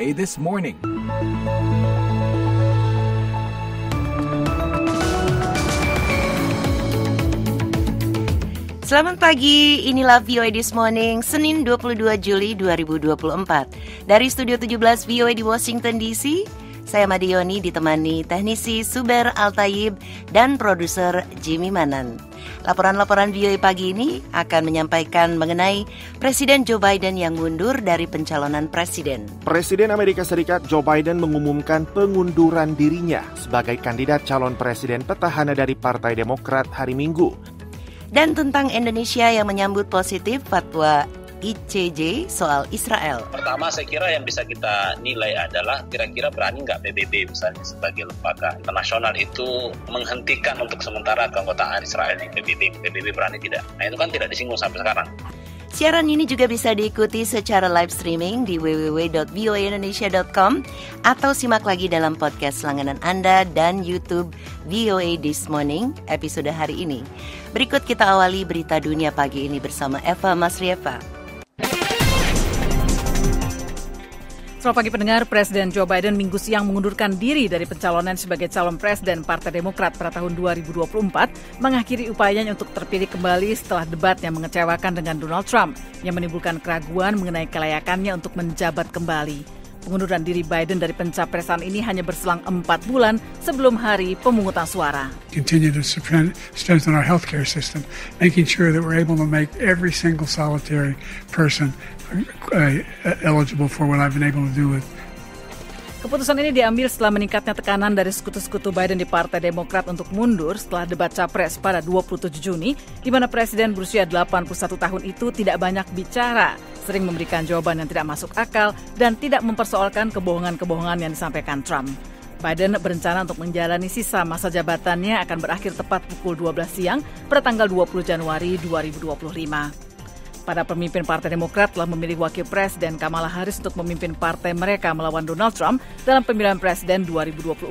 VOA This Morning. Selamat pagi, inilah VOA This Morning, Senin 22 Juli 2024. Dari Studio 17 VOA di Washington DC, saya Madioni ditemani teknisi Suber Altayib dan produser Jimmy Manan. Laporan-laporan VOA pagi ini akan menyampaikan mengenai Presiden Joe Biden yang mundur dari pencalonan presiden. Presiden Amerika Serikat Joe Biden mengumumkan pengunduran dirinya sebagai kandidat calon presiden petahana dari Partai Demokrat hari Minggu. Dan tentang Indonesia yang menyambut positif fatwa ICJ soal Israel. Pertama, saya kira yang bisa kita nilai adalah kira-kira berani nggak PBB misalnya sebagai lembaga internasional itu menghentikan untuk sementara keanggotaan Israel di PBB. PBB berani tidak? Nah itu kan tidak disinggung sampai sekarang. Siaran ini juga bisa diikuti secara live streaming di www.voaindonesia.com atau simak lagi dalam podcast langganan Anda dan YouTube VOA This Morning episode hari ini. Berikut kita awali berita dunia pagi ini bersama Eva Masrieva. Selamat pagi pendengar, Presiden Joe Biden minggu siang mengundurkan diri dari pencalonan sebagai calon presiden Partai Demokrat pada tahun 2024, mengakhiri upayanya untuk terpilih kembali setelah debat yang mengecewakan dengan Donald Trump, yang menimbulkan keraguan mengenai kelayakannya untuk menjabat kembali. Pengunduran diri Biden dari pencapresan ini hanya berselang 4 bulan sebelum hari pemungutan suara. Continue to strengthen our healthcare system, making sure that we're able to make every single solitary person eligible for what I've been able to do with. Keputusan ini diambil setelah meningkatnya tekanan dari sekutu-sekutu Biden di Partai Demokrat untuk mundur setelah debat Capres pada 27 Juni, di mana Presiden berusia 81 tahun itu tidak banyak bicara, sering memberikan jawaban yang tidak masuk akal, dan tidak mempersoalkan kebohongan-kebohongan yang disampaikan Trump. Biden berencana untuk menjalani sisa masa jabatannya akan berakhir tepat pukul 12 siang pada tanggal 20 Januari 2025. Para pemimpin Partai Demokrat telah memilih Wakil Presiden Kamala Harris untuk memimpin partai mereka melawan Donald Trump dalam pemilihan presiden 2024.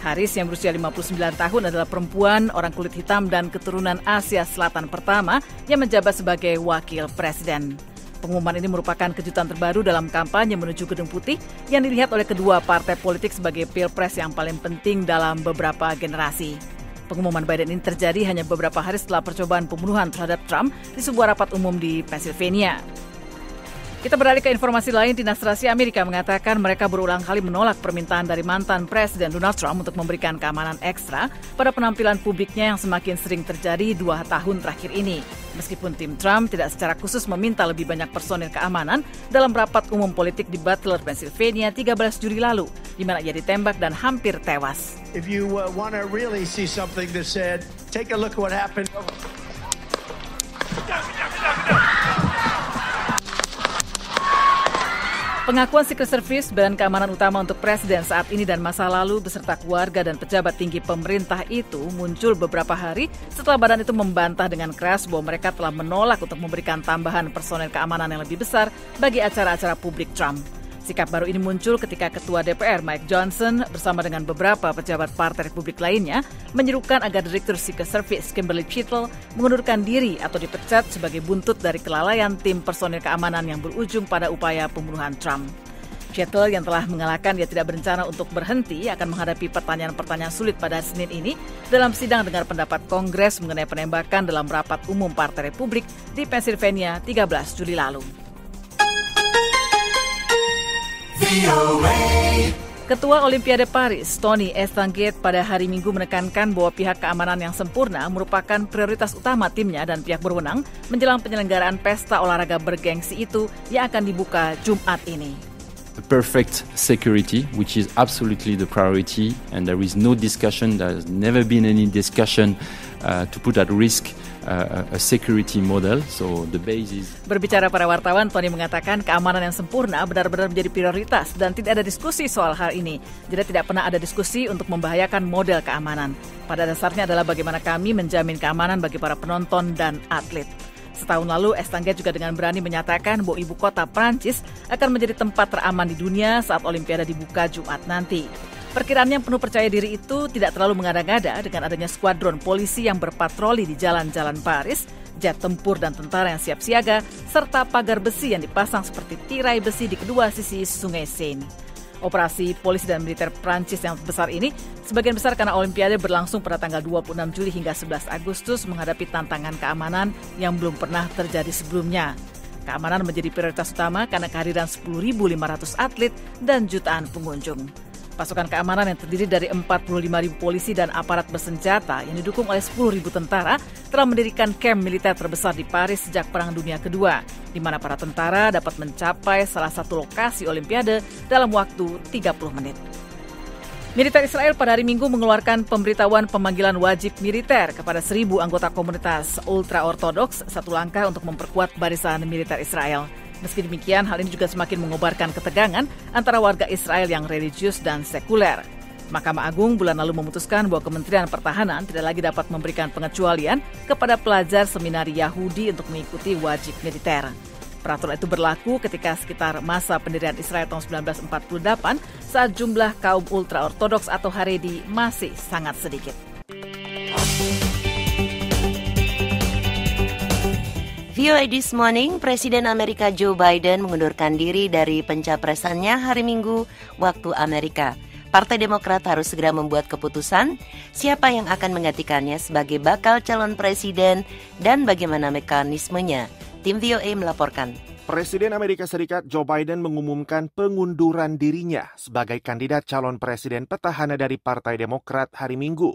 Harris yang berusia 59 tahun adalah perempuan, orang kulit hitam dan keturunan Asia Selatan pertama yang menjabat sebagai Wakil Presiden. Pengumuman ini merupakan kejutan terbaru dalam kampanye menuju Gedung Putih yang dilihat oleh kedua partai politik sebagai pilpres yang paling penting dalam beberapa generasi. Pengumuman Biden ini terjadi hanya beberapa hari setelah percobaan pembunuhan terhadap Trump di sebuah rapat umum di Pennsylvania. Kita beralih ke informasi lain. Dinas Rahasia Amerika mengatakan mereka berulang kali menolak permintaan dari mantan Presiden Donald Trump untuk memberikan keamanan ekstra pada penampilan publiknya yang semakin sering terjadi 2 tahun terakhir ini. Meskipun tim Trump tidak secara khusus meminta lebih banyak personil keamanan dalam rapat umum politik di Butler, Pennsylvania 13 Juli lalu, di mana ia ditembak dan hampir tewas. If you want to really see something that said, take a look at what happened. Pengakuan Secret Service, badan keamanan utama untuk presiden saat ini dan masa lalu beserta keluarga dan pejabat tinggi pemerintah itu muncul beberapa hari setelah badan itu membantah dengan keras bahwa mereka telah menolak untuk memberikan tambahan personel keamanan yang lebih besar bagi acara-acara publik Trump. Sikap baru ini muncul ketika Ketua DPR Mike Johnson bersama dengan beberapa pejabat Partai Republik lainnya menyerukan agar Direktur Secret Service Kimberly Chittle mengundurkan diri atau dipecat sebagai buntut dari kelalaian tim personil keamanan yang berujung pada upaya pembunuhan Trump. Chittle yang telah mengalahkan dia tidak berencana untuk berhenti akan menghadapi pertanyaan-pertanyaan sulit pada Senin ini dalam sidang dengar pendapat Kongres mengenai penembakan dalam rapat umum Partai Republik di Pennsylvania 13 Juli lalu. Ketua Olimpiade Paris, Tony Estanguet, pada hari Minggu menekankan bahwa pihak keamanan yang sempurna merupakan prioritas utama timnya dan pihak berwenang menjelang penyelenggaraan pesta olahraga bergengsi itu yang akan dibuka Jumat ini. The perfect security, which is absolutely the priority, and there is no discussion, there has never been any discussion to put at risk a security model. So the base is... Berbicara para wartawan, Tony mengatakan keamanan yang sempurna benar-benar menjadi prioritas dan tidak ada diskusi soal hal ini. Jadi tidak pernah ada diskusi untuk membahayakan model keamanan. Pada dasarnya adalah bagaimana kami menjamin keamanan bagi para penonton dan atlet. Setahun lalu, Estanguet juga dengan berani menyatakan bahwa ibu kota Prancis akan menjadi tempat teraman di dunia saat Olimpiade dibuka Jumat nanti. Perkiraan yang penuh percaya diri itu tidak terlalu mengada-ngada dengan adanya skuadron polisi yang berpatroli di jalan-jalan Paris jet tempur dan tentara yang siap siaga, serta pagar besi yang dipasang seperti tirai besi di kedua sisi Sungai Seine. Operasi polisi dan militer Prancis yang besar ini sebagian besar karena Olimpiade berlangsung pada tanggal 26 Juli hingga 11 Agustus menghadapi tantangan keamanan yang belum pernah terjadi sebelumnya. Keamanan menjadi prioritas utama karena kehadiran 10.500 atlet dan jutaan pengunjung. Pasukan keamanan yang terdiri dari 45.000 polisi dan aparat bersenjata yang didukung oleh 10.000 tentara telah mendirikan kamp militer terbesar di Paris sejak Perang Dunia Kedua, di mana para tentara dapat mencapai salah satu lokasi Olimpiade dalam waktu 30 menit. Militer Israel pada hari Minggu mengeluarkan pemberitahuan pemanggilan wajib militer kepada 1.000 anggota komunitas ultra-ortodoks, satu langkah untuk memperkuat barisan militer Israel. Meski demikian, hal ini juga semakin mengobarkan ketegangan antara warga Israel yang religius dan sekuler. Mahkamah Agung bulan lalu memutuskan bahwa Kementerian Pertahanan tidak lagi dapat memberikan pengecualian kepada pelajar seminari Yahudi untuk mengikuti wajib militer. Peraturan itu berlaku ketika sekitar masa pendirian Israel tahun 1948 saat jumlah kaum ultra-ortodoks atau Haredi masih sangat sedikit. VOA This Morning, Presiden Amerika Joe Biden mengundurkan diri dari pencapresannya hari Minggu waktu Amerika. Partai Demokrat harus segera membuat keputusan siapa yang akan menggantikannya sebagai bakal calon presiden dan bagaimana mekanismenya. Tim VOA melaporkan. Presiden Amerika Serikat Joe Biden mengumumkan pengunduran dirinya sebagai kandidat calon presiden petahana dari Partai Demokrat hari Minggu.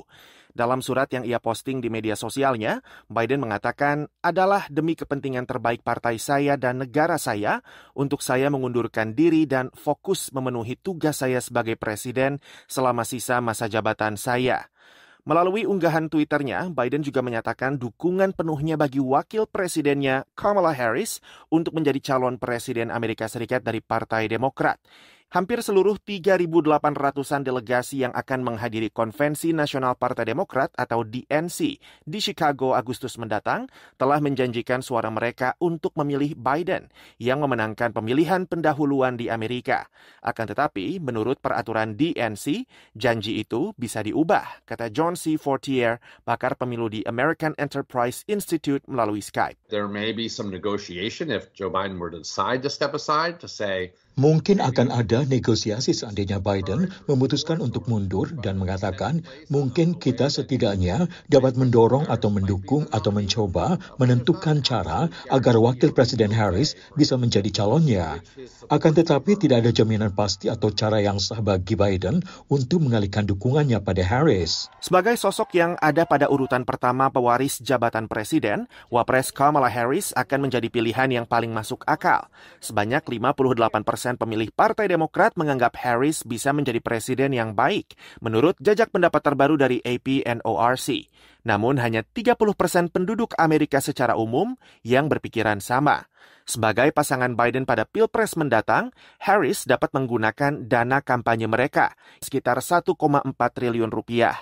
Dalam surat yang ia posting di media sosialnya, Biden mengatakan, adalah demi kepentingan terbaik partai saya dan negara saya untuk saya mengundurkan diri dan fokus memenuhi tugas saya sebagai presiden selama sisa masa jabatan saya. Melalui unggahan Twitter-nya, Biden juga menyatakan dukungan penuhnya bagi wakil presidennya Kamala Harris untuk menjadi calon presiden Amerika Serikat dari Partai Demokrat. Hampir seluruh 3.800-an delegasi yang akan menghadiri Konvensi Nasional Partai Demokrat atau DNC di Chicago Agustus mendatang telah menjanjikan suara mereka untuk memilih Biden yang memenangkan pemilihan pendahuluan di Amerika. Akan tetapi, menurut peraturan DNC, janji itu bisa diubah, kata John C. Fortier, pakar pemilu di American Enterprise Institute melalui Skype. There may be some negotiation if Joe Biden were to decide to step aside to say, mungkin akan ada negosiasi seandainya Biden memutuskan untuk mundur dan mengatakan mungkin kita setidaknya dapat mendorong atau mendukung atau mencoba menentukan cara agar wakil presiden Harris bisa menjadi calonnya. Akan tetapi tidak ada jaminan pasti atau cara yang sah bagi Biden untuk mengalihkan dukungannya pada Harris. Sebagai sosok yang ada pada urutan pertama pewaris jabatan presiden, Wapres Kamala Harris akan menjadi pilihan yang paling masuk akal. Sebanyak 58% pemilih Partai Demokrat menganggap Harris bisa menjadi presiden yang baik, menurut jajak pendapat terbaru dari AP/NORC. Namun hanya 30% penduduk Amerika secara umum yang berpikiran sama. Sebagai pasangan Biden pada Pilpres mendatang, Harris dapat menggunakan dana kampanye mereka, sekitar 1,4 triliun rupiah.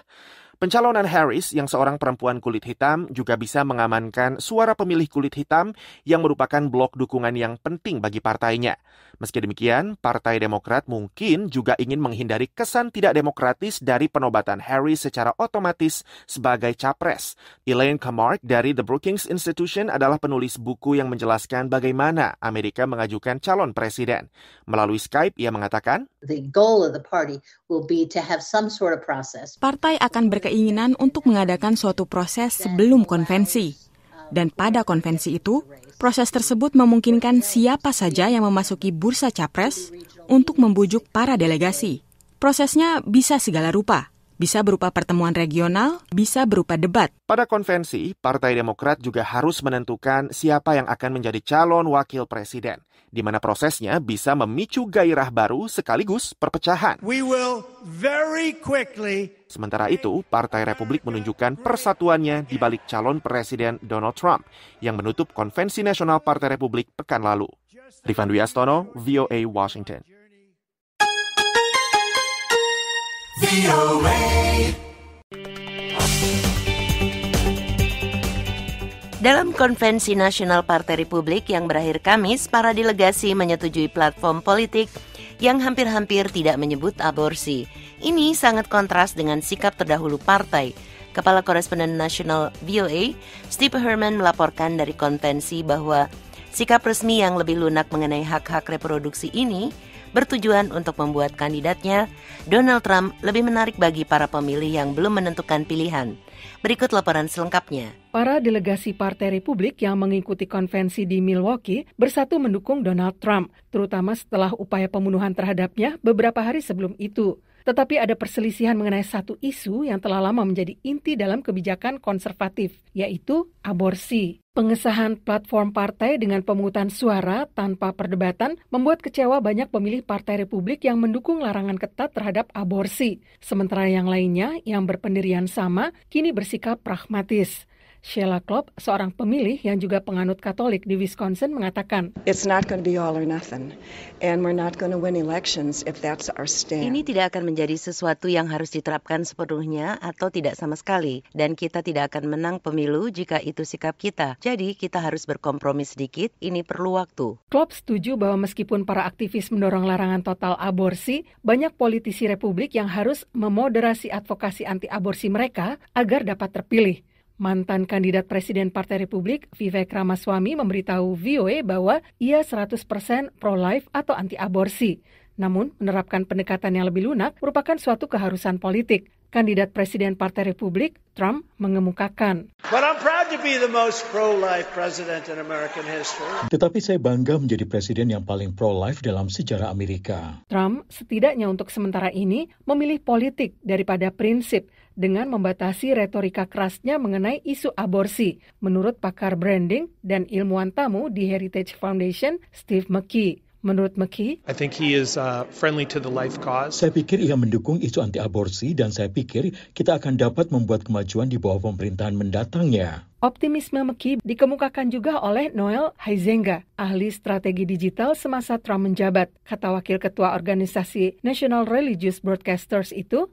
Pencalonan Harris yang seorang perempuan kulit hitam juga bisa mengamankan suara pemilih kulit hitam yang merupakan blok dukungan yang penting bagi partainya. Meski demikian, Partai Demokrat mungkin juga ingin menghindari kesan tidak demokratis dari penobatan Harris secara otomatis sebagai capres. Elaine Kamarck dari The Brookings Institution adalah penulis buku yang menjelaskan bagaimana Amerika mengajukan calon presiden. Melalui Skype, ia mengatakan, the goal of the party will be to have some sort of process. Partai akan berkeinginan untuk mengadakan suatu proses sebelum konvensi. Dan pada konvensi itu, proses tersebut memungkinkan siapa saja yang memasuki bursa capres untuk membujuk para delegasi. Prosesnya bisa segala rupa. Bisa berupa pertemuan regional, bisa berupa debat. Pada konvensi, Partai Demokrat juga harus menentukan siapa yang akan menjadi calon wakil presiden, di mana prosesnya bisa memicu gairah baru sekaligus perpecahan. We will very quickly. Sementara itu, Partai Republik menunjukkan persatuannya di balik calon presiden Donald Trump yang menutup Konvensi Nasional Partai Republik pekan lalu. Rifan Dwi Astono, VOA Washington. Dalam Konvensi Nasional Partai Republik yang berakhir Kamis, para delegasi menyetujui platform politik yang hampir-hampir tidak menyebut aborsi. Ini sangat kontras dengan sikap terdahulu partai. Kepala Koresponden Nasional VOA, Steve Herman melaporkan dari konvensi bahwa sikap resmi yang lebih lunak mengenai hak-hak reproduksi ini bertujuan untuk membuat kandidatnya, Donald Trump, lebih menarik bagi para pemilih yang belum menentukan pilihan. Berikut laporan selengkapnya. Para delegasi Partai Republik yang mengikuti konvensi di Milwaukee bersatu mendukung Donald Trump, terutama setelah upaya pembunuhan terhadapnya beberapa hari sebelum itu. Tetapi ada perselisihan mengenai satu isu yang telah lama menjadi inti dalam kebijakan konservatif, yaitu aborsi. Pengesahan platform partai dengan pemungutan suara tanpa perdebatan membuat kecewa banyak pemilih Partai Republik yang mendukung larangan ketat terhadap aborsi. Sementara yang lainnya yang berpendirian sama kini bersikap pragmatis. Sheila Klopp, seorang pemilih yang juga penganut Katolik di Wisconsin, mengatakan, It's not going to be all or nothing, and we're not going to win elections if that's our stand. Ini tidak akan menjadi sesuatu yang harus diterapkan sepenuhnya atau tidak sama sekali, dan kita tidak akan menang pemilu jika itu sikap kita. Jadi kita harus berkompromi sedikit, ini perlu waktu. Klopp setuju bahwa meskipun para aktivis mendorong larangan total aborsi, banyak politisi Republik yang harus memoderasi advokasi anti-aborsi mereka agar dapat terpilih. Mantan kandidat Presiden Partai Republik, Vivek Ramaswamy, memberitahu VOA bahwa ia 100% pro-life atau anti-aborsi. Namun, menerapkan pendekatan yang lebih lunak merupakan suatu keharusan politik. Kandidat Presiden Partai Republik, Trump, mengemukakan. But I'm proud to be the most pro-life president in American history. Tetapi saya bangga menjadi presiden yang paling pro-life dalam sejarah Amerika. Trump setidaknya untuk sementara ini memilih politik daripada prinsip dengan membatasi retorika kerasnya mengenai isu aborsi, menurut pakar branding dan ilmuwan tamu di Heritage Foundation, Steve McKee. Menurut McKee, I think he is friendly to the life cause. Saya pikir ia mendukung isu anti-aborsi dan saya pikir kita akan dapat membuat kemajuan di bawah pemerintahan mendatangnya. Optimisme McKee dikemukakan juga oleh Noel Huizenga, ahli strategi digital semasa Trump menjabat. Kata wakil ketua organisasi National Religious Broadcasters itu,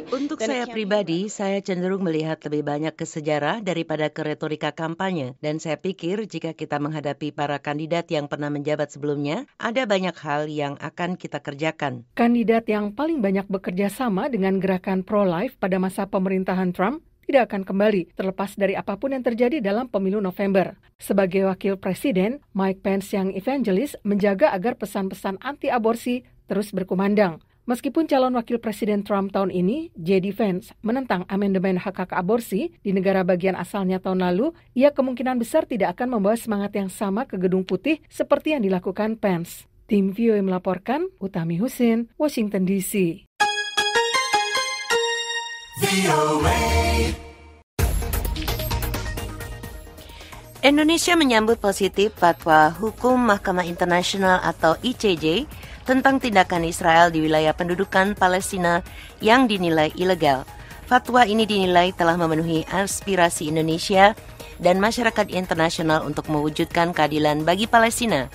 untuk saya pribadi, saya cenderung melihat lebih banyak ke sejarah daripada ke retorika kampanye. Dan saya pikir jika kita menghadapi para kandidat yang pernah menjabat sebelumnya, ada banyak hal yang akan kita kerjakan. Kandidat yang paling banyak bekerja sama dengan gerakan pro-life pada masa pemerintahan Trump tidak akan kembali, terlepas dari apapun yang terjadi dalam pemilu November. Sebagai wakil presiden, Mike Pence yang evangelis menjaga agar pesan-pesan anti-aborsi terus berkumandang. Meskipun calon wakil presiden Trump tahun ini, J.D. Vance, menentang amandemen hak-hak aborsi di negara bagian asalnya tahun lalu, ia kemungkinan besar tidak akan membawa semangat yang sama ke Gedung Putih seperti yang dilakukan Pence. Tim VOA melaporkan, Utami Husin, Washington DC. Indonesia menyambut positif fatwa Hukum Mahkamah Internasional atau ICJ tentang tindakan Israel di wilayah pendudukan Palestina yang dinilai ilegal. Fatwa ini dinilai telah memenuhi aspirasi Indonesia dan masyarakat internasional untuk mewujudkan keadilan bagi Palestina.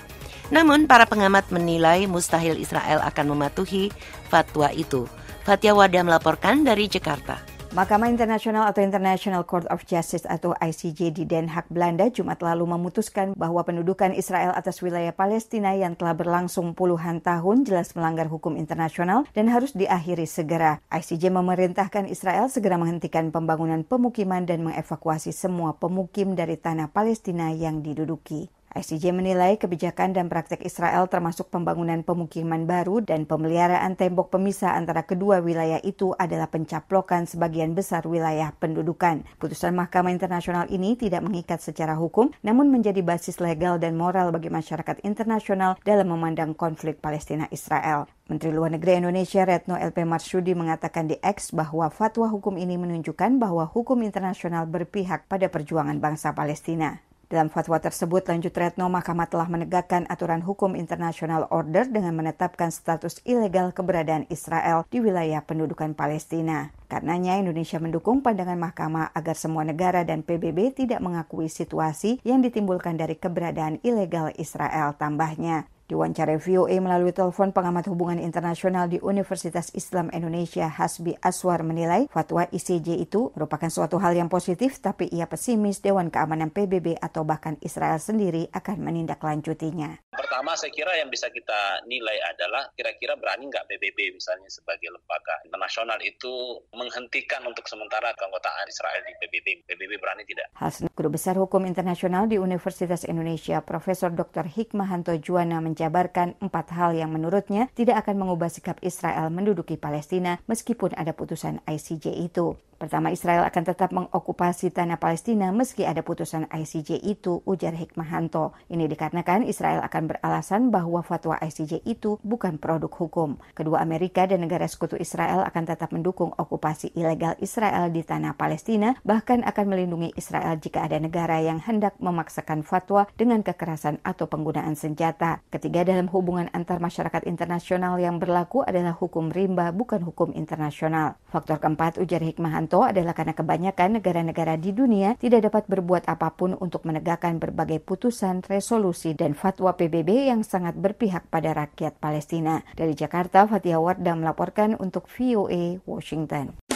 Namun, para pengamat menilai mustahil Israel akan mematuhi fatwa itu. Fatia Wada melaporkan dari Jakarta. Mahkamah Internasional atau International Court of Justice atau ICJ di Den Haag, Belanda, Jumat lalu memutuskan bahwa pendudukan Israel atas wilayah Palestina yang telah berlangsung puluhan tahun jelas melanggar hukum internasional dan harus diakhiri segera. ICJ memerintahkan Israel segera menghentikan pembangunan pemukiman dan mengevakuasi semua pemukim dari tanah Palestina yang diduduki. ICJ menilai kebijakan dan praktek Israel termasuk pembangunan pemukiman baru dan pemeliharaan tembok pemisah antara kedua wilayah itu adalah pencaplokan sebagian besar wilayah pendudukan. Putusan Mahkamah Internasional ini tidak mengikat secara hukum, namun menjadi basis legal dan moral bagi masyarakat internasional dalam memandang konflik Palestina-Israel. Menteri Luar Negeri Indonesia Retno LP Marsudi mengatakan di X bahwa fatwa hukum ini menunjukkan bahwa hukum internasional berpihak pada perjuangan bangsa Palestina. Dalam fatwa tersebut, lanjut Retno, Mahkamah telah menegakkan aturan hukum internasional order dengan menetapkan status ilegal keberadaan Israel di wilayah pendudukan Palestina. Karenanya, Indonesia mendukung pandangan Mahkamah agar semua negara dan PBB tidak mengakui situasi yang ditimbulkan dari keberadaan ilegal Israel, tambahnya. Diwawancara VOA melalui telepon, pengamat hubungan internasional di Universitas Islam Indonesia Hasbi Aswar menilai fatwa ICJ itu merupakan suatu hal yang positif, tapi ia pesimis Dewan Keamanan PBB atau bahkan Israel sendiri akan menindaklanjutinya. Pertama, saya kira yang bisa kita nilai adalah kira-kira berani nggak PBB misalnya sebagai lembaga internasional itu menghentikan untuk sementara keanggotaan Israel di PBB. PBB berani tidak? Guru Besar Hukum Internasional di Universitas Indonesia, Profesor Dr. Hikmahanto Juwana menjabarkan 4 hal yang menurutnya tidak akan mengubah sikap Israel menduduki Palestina meskipun ada putusan ICJ itu. Pertama, Israel akan tetap mengokupasi tanah Palestina meski ada putusan ICJ itu, ujar Hikmahanto. Ini dikarenakan Israel akan beralasan bahwa fatwa ICJ itu bukan produk hukum. Kedua, Amerika dan negara sekutu Israel akan tetap mendukung okupasi ilegal Israel di tanah Palestina, bahkan akan melindungi Israel jika ada negara yang hendak memaksakan fatwa dengan kekerasan atau penggunaan senjata. Ketiga, dalam hubungan antar masyarakat internasional yang berlaku adalah hukum rimba, bukan hukum internasional. Faktor keempat, ujar Hikmahanto, adalah karena kebanyakan negara-negara di dunia tidak dapat berbuat apapun untuk menegakkan berbagai putusan, resolusi, dan fatwa PBB yang sangat berpihak pada rakyat Palestina. Dari Jakarta, Fathia Wardah melaporkan untuk VOA Washington.